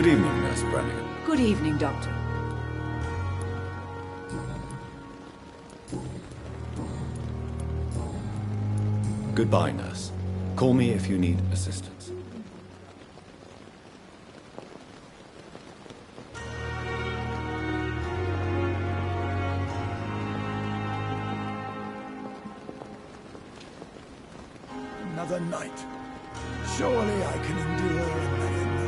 Good evening, Nurse Brannigan. Good evening, Doctor. Goodbye, Nurse. Call me if you need assistance. Another night. Surely I can endure another night.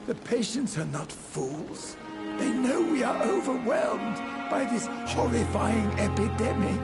The patients are not fools. They know we are overwhelmed by this horrifying epidemic.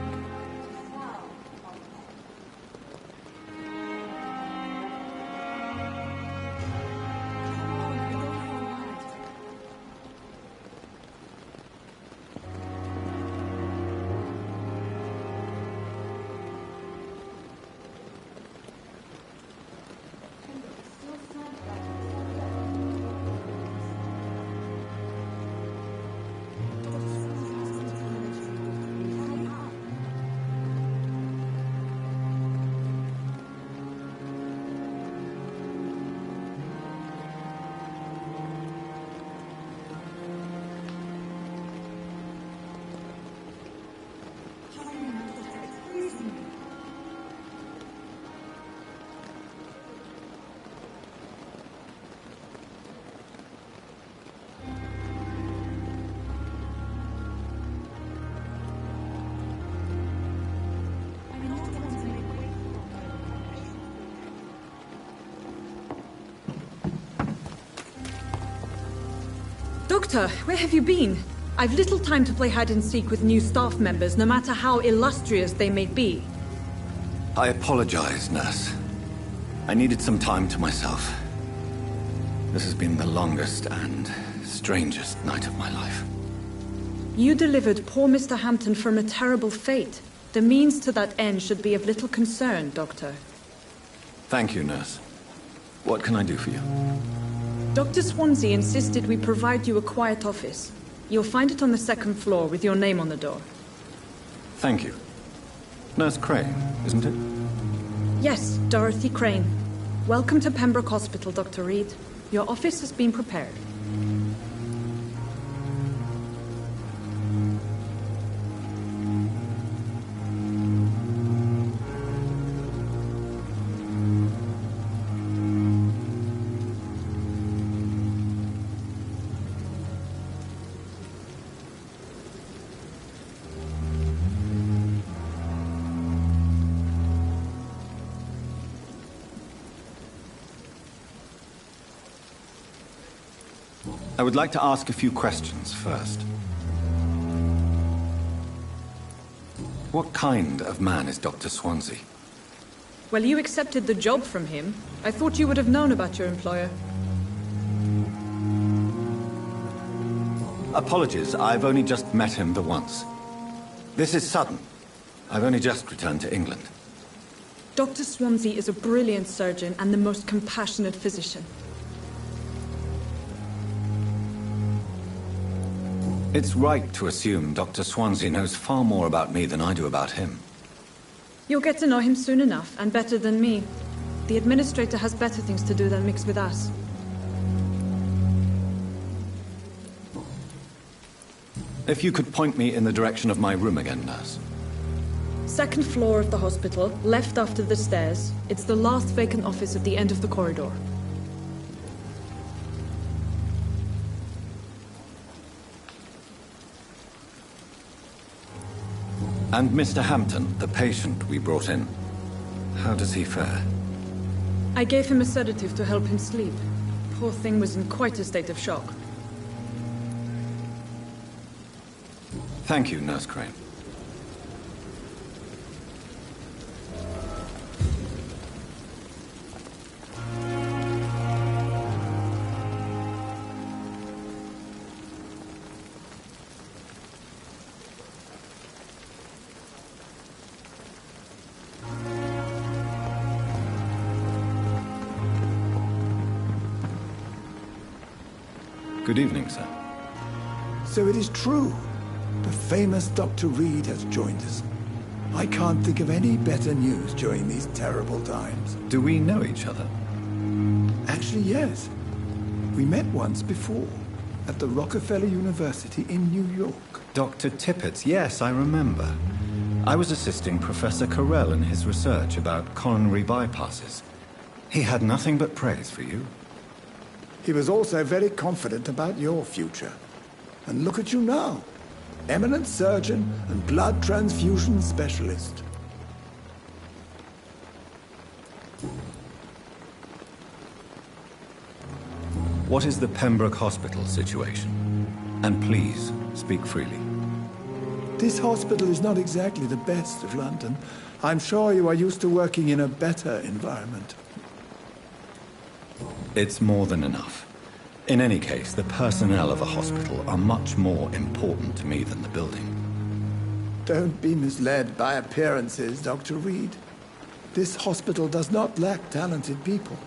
Doctor, where have you been? I've little time to play hide-and-seek with new staff members, no matter how illustrious they may be. I apologize, Nurse. I needed some time to myself. This has been the longest and strangest night of my life. You delivered poor Mr. Hampton from a terrible fate. The means to that end should be of little concern, Doctor. Thank you, Nurse. What can I do for you? Dr. Swansea insisted we provide you a quiet office. You'll find it on the second floor with your name on the door. Thank you. Nurse Crane, isn't it? Yes, Dorothy Crane. Welcome to Pembroke Hospital, Dr. Reed. Your office has been prepared. I would like to ask a few questions first. What kind of man is Dr. Swansea? Well, you accepted the job from him. I thought you would have known about your employer. Apologies, I've only just met him the once. This is sudden. I've only just returned to England. Dr. Swansea is a brilliant surgeon and the most compassionate physician. It's right to assume Dr. Swansea knows far more about me than I do about him. You'll get to know him soon enough, and better than me. The administrator has better things to do than mix with us. If you could point me in the direction of my room again, Nurse. Second floor of the hospital, left after the stairs. It's the last vacant office at the end of the corridor. And Mr. Hampton, the patient we brought in, how does he fare? I gave him a sedative to help him sleep. Poor thing was in quite a state of shock. Thank you, Nurse Crane. Good evening, sir. So it is true. The famous Dr. Reed has joined us. I can't think of any better news during these terrible times. Do we know each other? Actually, yes. We met once before, at the Rockefeller University in New York. Dr. Tippett, yes, I remember. I was assisting Professor Carell in his research about coronary bypasses. He had nothing but praise for you. He was also very confident about your future. And look at you now. Eminent surgeon and blood transfusion specialist. What is the Pembroke Hospital situation? And please, speak freely. This hospital is not exactly the best of London. I'm sure you are used to working in a better environment. It's more than enough. In any case, the personnel of a hospital are much more important to me than the building. Don't be misled by appearances, Dr. Reed. This hospital does not lack talented people.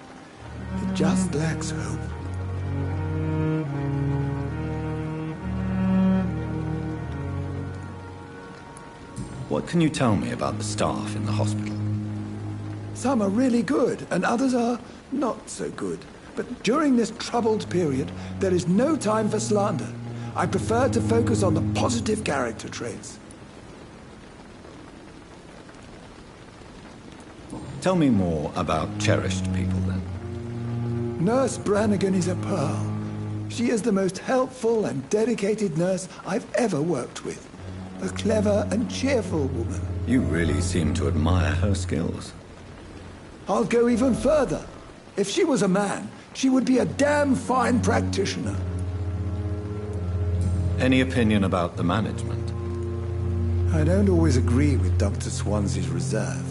It just lacks hope. What can you tell me about the staff in the hospital? Some are really good, and others are not so good. But during this troubled period, there is no time for slander. I prefer to focus on the positive character traits. Tell me more about cherished people, then. Nurse Brannigan is a pearl. She is the most helpful and dedicated nurse I've ever worked with. A clever and cheerful woman. You really seem to admire her skills. I'll go even further. If she was a man, she would be a damn fine practitioner. Any opinion about the management? I don't always agree with Dr. Swansea's reserve,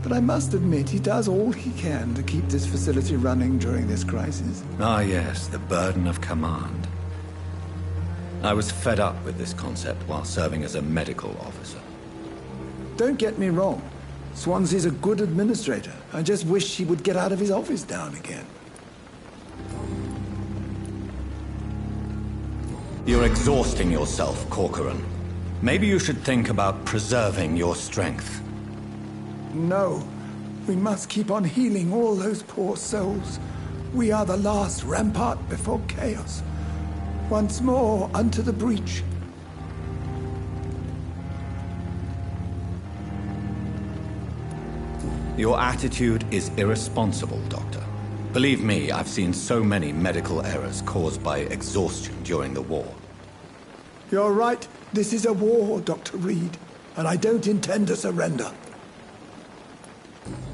but I must admit he does all he can to keep this facility running during this crisis. Ah, yes, the burden of command. I was fed up with this concept while serving as a medical officer. Don't get me wrong. Swansea's a good administrator. I just wish he would get out of his office now and again. You're exhausting yourself, Corcoran. Maybe you should think about preserving your strength. No. We must keep on healing all those poor souls. We are the last rampart before chaos. Once more unto the breach. Your attitude is irresponsible, Doctor. Believe me, I've seen so many medical errors caused by exhaustion during the war. You're right. This is a war, Dr. Reed, and I don't intend to surrender.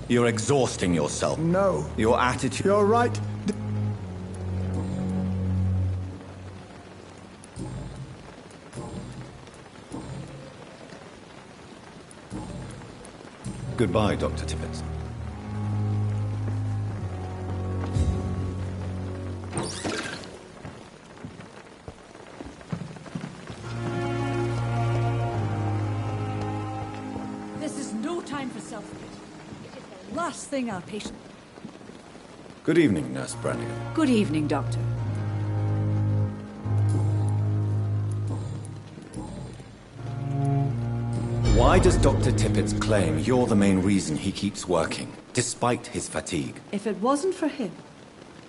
You're exhausting yourself. No. Your attitude... You're right. Goodbye, Dr. Tippett. This is no time for self-pity. It is the last thing our patient... Good evening, Nurse Brannigan. Good evening, Doctor. Why does Dr. Tippett claim you're the main reason he keeps working, despite his fatigue? If it wasn't for him,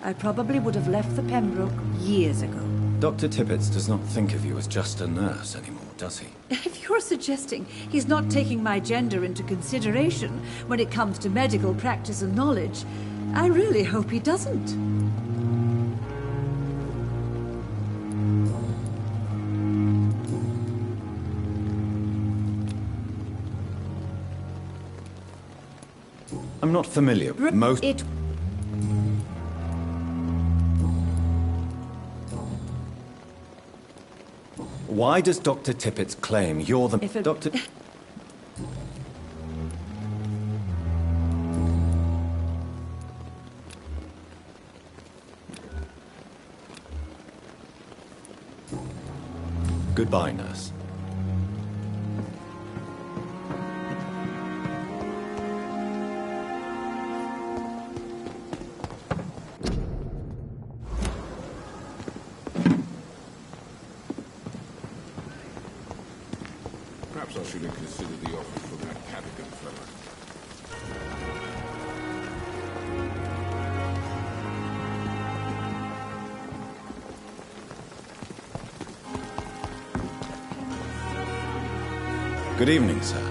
I probably would have left the Pembroke years ago. Dr. Tippett does not think of you as just a nurse anymore, does he? If you're suggesting he's not taking my gender into consideration when it comes to medical practice and knowledge, I really hope he doesn't. I'm not familiar with most... Why does Dr. Tippett claim you're the... Dr... Goodbye, nurse. I should have considered the offer from that Cadogan fella. Good evening, sir.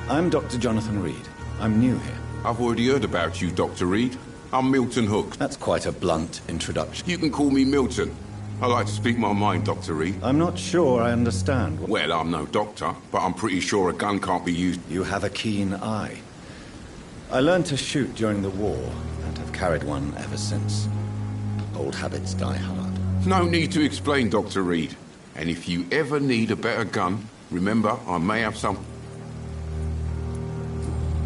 I'm Dr. Jonathan Reed. I'm new here. I've already heard about you, Dr. Reed. I'm Milton Hook. That's quite a blunt introduction. You can call me Milton. I like to speak my mind, Dr. Reed. I'm not sure I understand. Well, I'm no doctor, but I'm pretty sure a gun can't be used. You have a keen eye. I learned to shoot during the war, and have carried one ever since. Old habits die hard. No need to explain, Dr. Reed. And if you ever need a better gun, remember, I may have some.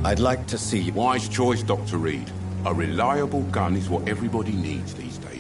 I'd like to see... Wise choice, Dr. Reed. A reliable gun is what everybody needs these days.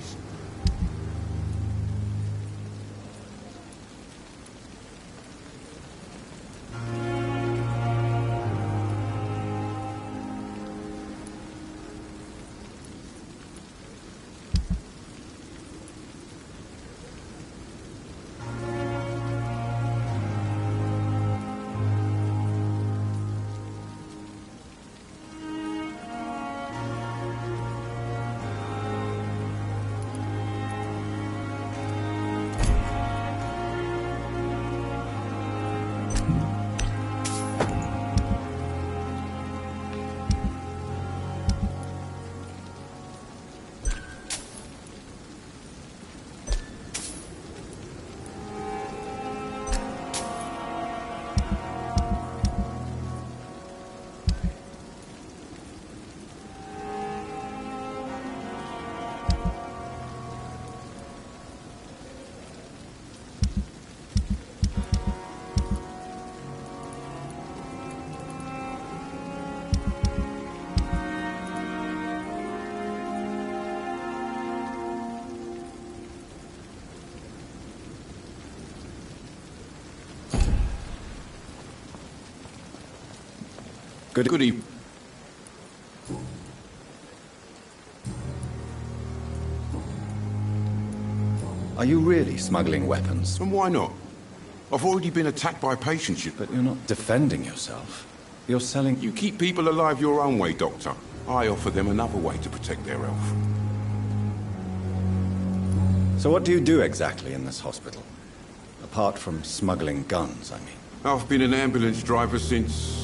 Good evening. Are you really smuggling weapons? And why not? I've already been attacked by patients. But you're not defending yourself. You're selling... You keep people alive your own way, Doctor. I offer them another way to protect their health. So what do you do exactly in this hospital? Apart from smuggling guns, I mean. I've been an ambulance driver since...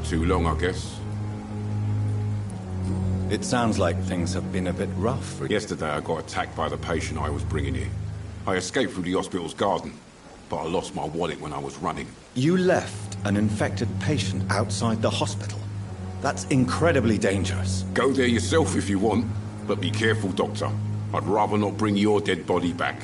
too long, I guess. It sounds like things have been a bit rough. Yesterday I got attacked by the patient I was bringing here. I escaped through the hospital's garden, but I lost my wallet when I was running. You left an infected patient outside the hospital? That's incredibly dangerous. Go there yourself if you want, but be careful, Doctor. I'd rather not bring your dead body back.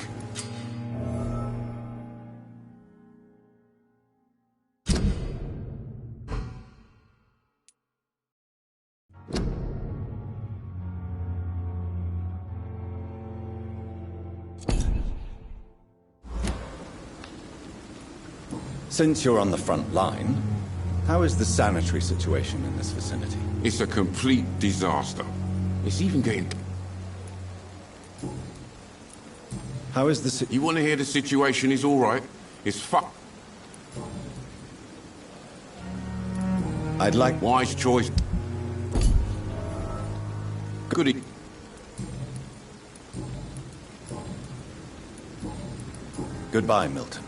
Since you're on the front line, how is the sanitary situation in this vicinity? It's a complete disaster. It's even getting... How is the You want to hear the situation is all right? It's I'd like... Wise choice. Goody. Goodbye, Milton.